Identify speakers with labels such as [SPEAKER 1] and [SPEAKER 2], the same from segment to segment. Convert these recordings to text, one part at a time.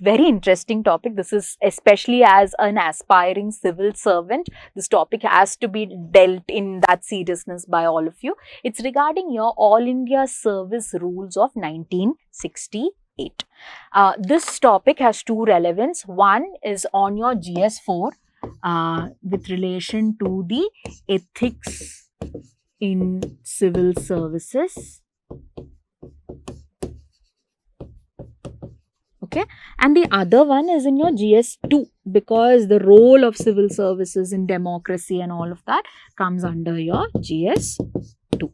[SPEAKER 1] very interesting topic. This is especially as an aspiring civil servant. This topic has to be dealt in that seriousness by all of you. It's regarding your All India Service Rules of 1968. This topic has two relevance. One is on your GS4 with relation to the ethics in civil services. Okay, and the other one is in your GS2, because the role of civil services in democracy and all of that comes under your GS2.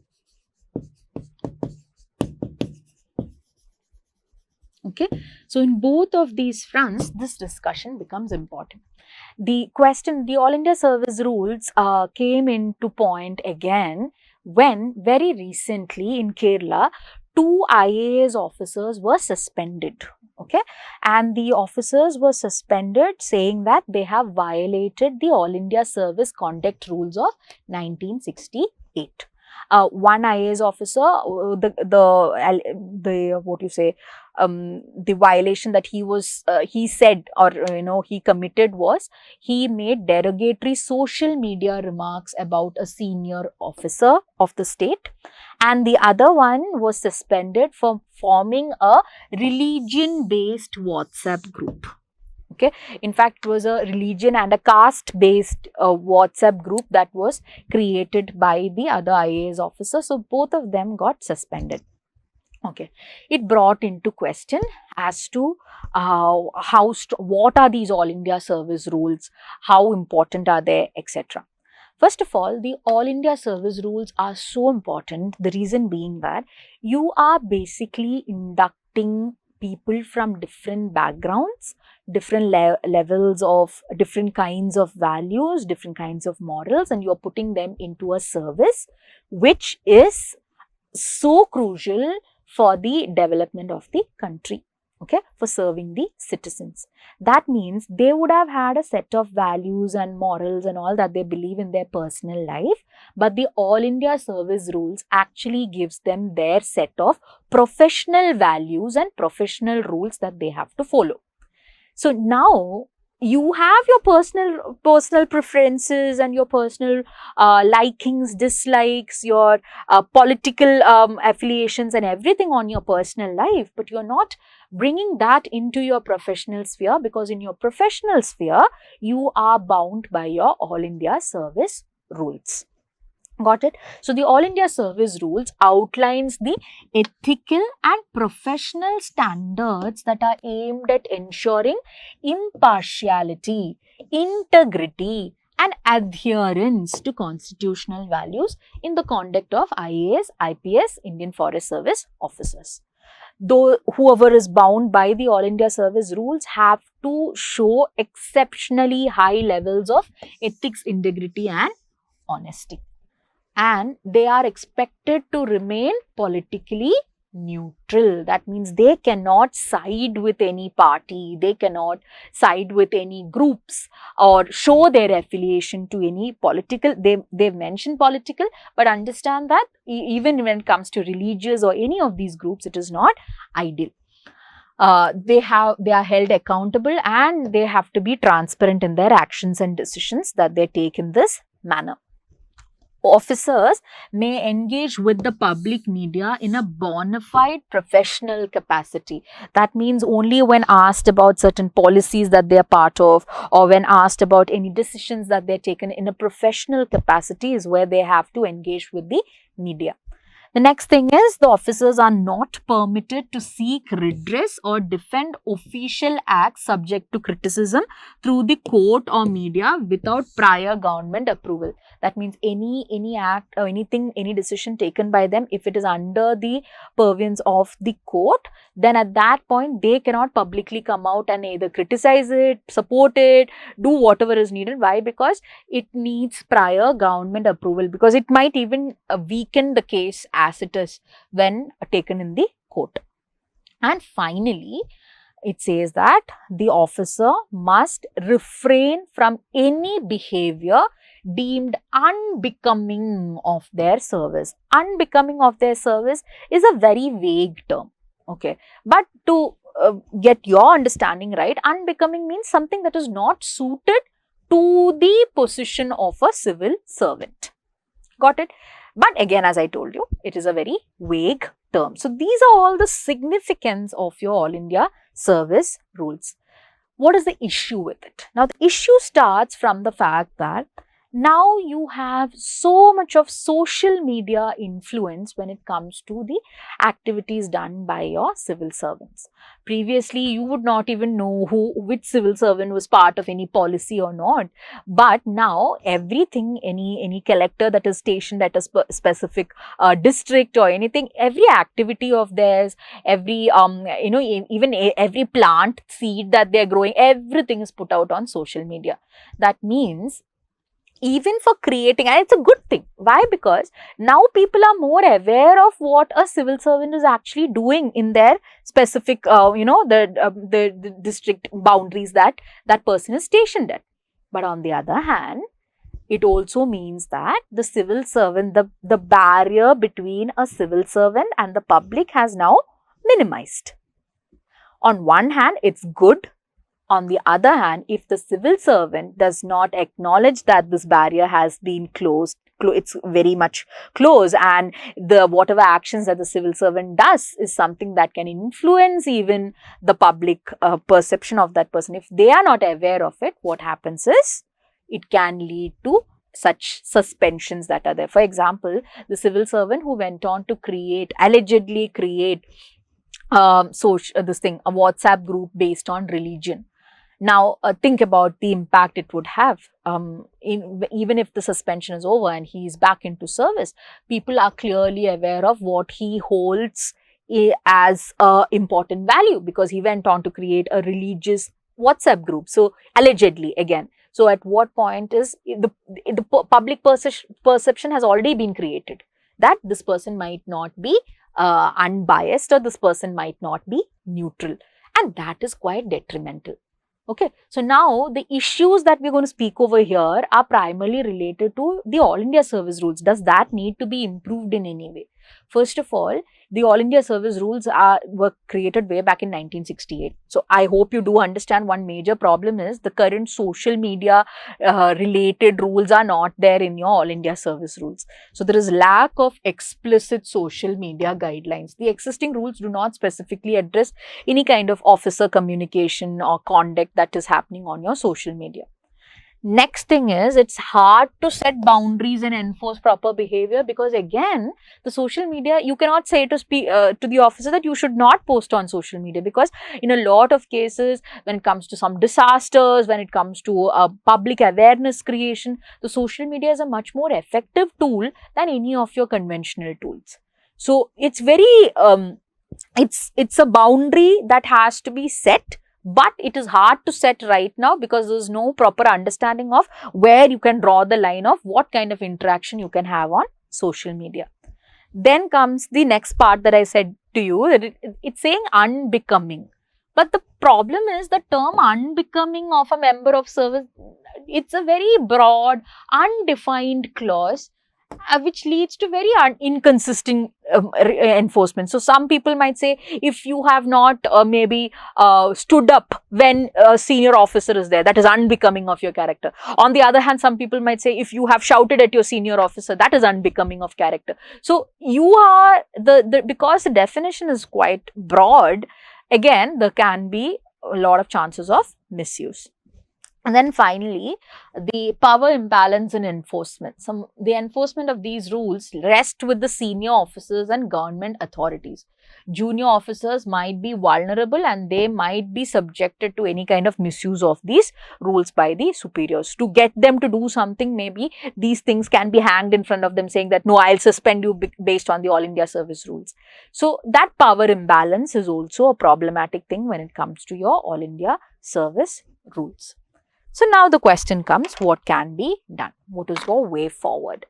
[SPEAKER 1] Okay, so in both of these fronts, this discussion becomes important. The question, the All India Service Rules came into point again when very recently in Kerala, 2 IAS officers were suspended. Okay, and the officers were suspended saying that they have violated the All India Service Conduct Rules of 1968. One IAS officer, the violation that he said, or he committed, was he made derogatory social media remarks about a senior officer of the state, and the other one was suspended for forming a religion-based WhatsApp group. Okay, in fact, it was a religion and a caste-based WhatsApp group that was created by the other IAS officer. So both of them got suspended. Okay, it brought into question as to what are these All India Service Rules, how important are they, etc. First of all, the All India Service Rules are so important. The reason being that you are basically inducting people from different backgrounds, different levels of different kinds of values, different kinds of morals, and you're putting them into a service which is so crucial for the development of the country, okay, for serving the citizens. That means they would have had a set of values and morals and all that they believe in their personal life, but the All India Service Rules actually gives them their set of professional values and professional rules that they have to follow. So now you have your personal preferences and your personal likings, dislikes, your political affiliations and everything on your personal life, but you're not bringing that into your professional sphere, because in your professional sphere, you are bound by your All India Service Rules. Got it? So the All India Service Rules outlines the ethical and professional standards that are aimed at ensuring impartiality, integrity, and adherence to constitutional values in the conduct of IAS, IPS, Indian Forest Service officers. Though whoever is bound by the All India Service Rules have to show exceptionally high levels of ethics, integrity, and honesty. And they are expected to remain politically neutral. That means they cannot side with any party, they cannot side with any groups or show their affiliation to any political. They've mentioned political, but understand that even when it comes to religious or any of these groups, it is not ideal. They are held accountable, and they have to be transparent in their actions and decisions that they take in this manner. Officers may engage with the public media in a bona fide professional capacity. That means only when asked about certain policies that they are part of, or when asked about any decisions that they're taken in a professional capacity, is where they have to engage with the media. The next thing is, the officers are not permitted to seek redress or defend official acts subject to criticism through the court or media without prior government approval. That means any act or anything, any decision taken by them, if it is under the purviews of the court, then at that point they cannot publicly come out and either criticize it, support it, do whatever is needed. Why? Because it needs prior government approval, because it might even weaken the case as it is when taken in the court. And finally, it says that the officer must refrain from any behavior deemed unbecoming of their service. Unbecoming of their service is a very vague term. Okay, but to get your understanding right, unbecoming means something that is not suited to the position of a civil servant. Got it? But again, as I told you, it is a very vague term. So these are all the significance of your All India service rules. What is the issue with it? Now, the issue starts from the fact that now you have so much of social media influence when it comes to the activities done by your civil servants. Previously, you would not even know which civil servant was part of any policy or not. But now everything, any collector that is stationed at a specific district or anything, every activity of theirs, every even every plant seed that they're growing, everything is put out on social media. That means even for creating, and it's a good thing. Why? Because now people are more aware of what a civil servant is actually doing in their specific, the district boundaries that that person is stationed at. But on the other hand, it also means that the civil servant, the barrier between a civil servant and the public has now minimized. On one hand, it's good. On the other hand, if the civil servant does not acknowledge that this barrier has been closed, it's very much close, and the whatever actions that the civil servant does is something that can influence even the public perception of that person. If they are not aware of it, what happens is it can lead to such suspensions that are there. For example, the civil servant who went on to allegedly create a WhatsApp group based on religion. Now, think about the impact it would have. Even if the suspension is over and he is back into service, people are clearly aware of what he holds as important value, because he went on to create a religious WhatsApp group. So, allegedly, again. So, at what point is the public perception has already been created that this person might not be unbiased, or this person might not be neutral, and that is quite detrimental. Okay, so now the issues that we're going to speak over here are primarily related to the All India Service Rules. Does that need to be improved in any way? First of all, the All India Service Rules were created way back in 1968. So I hope you do understand one major problem is the current social media related rules are not there in your All India Service Rules. So there is lack of explicit social media guidelines. The existing rules do not specifically address any kind of officer communication or conduct that is happening on your social media. Next thing is, it's hard to set boundaries and enforce proper behavior, because again, the social media, you cannot say to the officer that you should not post on social media, because in a lot of cases, when it comes to some disasters, when it comes to public awareness creation, the social media is a much more effective tool than any of your conventional tools. So it's very, it's a boundary that has to be set. But it is hard to set right now because there is no proper understanding of where you can draw the line of what kind of interaction you can have on social media. Then comes the next part that I said to you, that it's saying unbecoming. But the problem is the term unbecoming of a member of service, it's a very broad, undefined clause, which leads to very inconsistent enforcement. So some people might say, if you have not stood up when a senior officer is there, that is unbecoming of your character. On the other hand, some people might say, if you have shouted at your senior officer, that is unbecoming of character. So you are because the definition is quite broad, again, there can be a lot of chances of misuse. And then finally, the power imbalance in enforcement. The enforcement of these rules rest with the senior officers and government authorities. Junior officers might be vulnerable and they might be subjected to any kind of misuse of these rules by the superiors. To get them to do something, maybe these things can be hanged in front of them, saying that, no, I'll suspend you based on the All India Service Rules. So that power imbalance is also a problematic thing when it comes to your All India Service Rules. So now the question comes, what can be done? What is your way forward?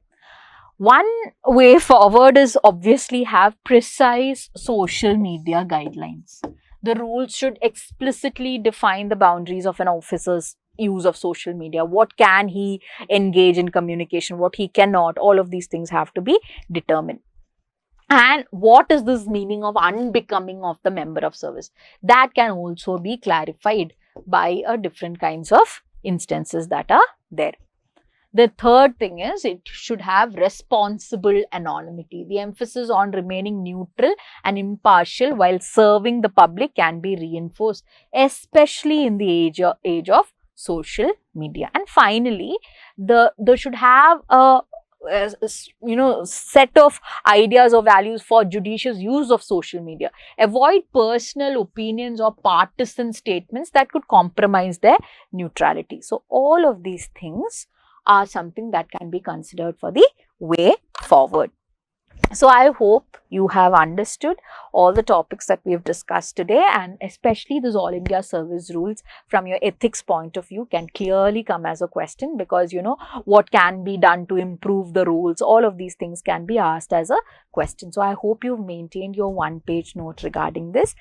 [SPEAKER 1] One way forward is obviously have precise social media guidelines. The rules should explicitly define the boundaries of an officer's use of social media. What can he engage in communication, what he cannot, all of these things have to be determined. And what is this meaning of unbecoming of the member of service? That can also be clarified by different kinds of instances that are there. The third thing is it should have responsible anonymity. The emphasis on remaining neutral and impartial while serving the public can be reinforced, especially in the age of social media. And finally, they should have a set of ideas or values for judicious use of social media. Avoid personal opinions or partisan statements that could compromise their neutrality. So all of these things are something that can be considered for the way forward. So I hope you have understood all the topics that we have discussed today, and especially this All India Service Rules from your ethics point of view can clearly come as a question, because what can be done to improve the rules, all of these things can be asked as a question. So I hope you've maintained your one-page note regarding this.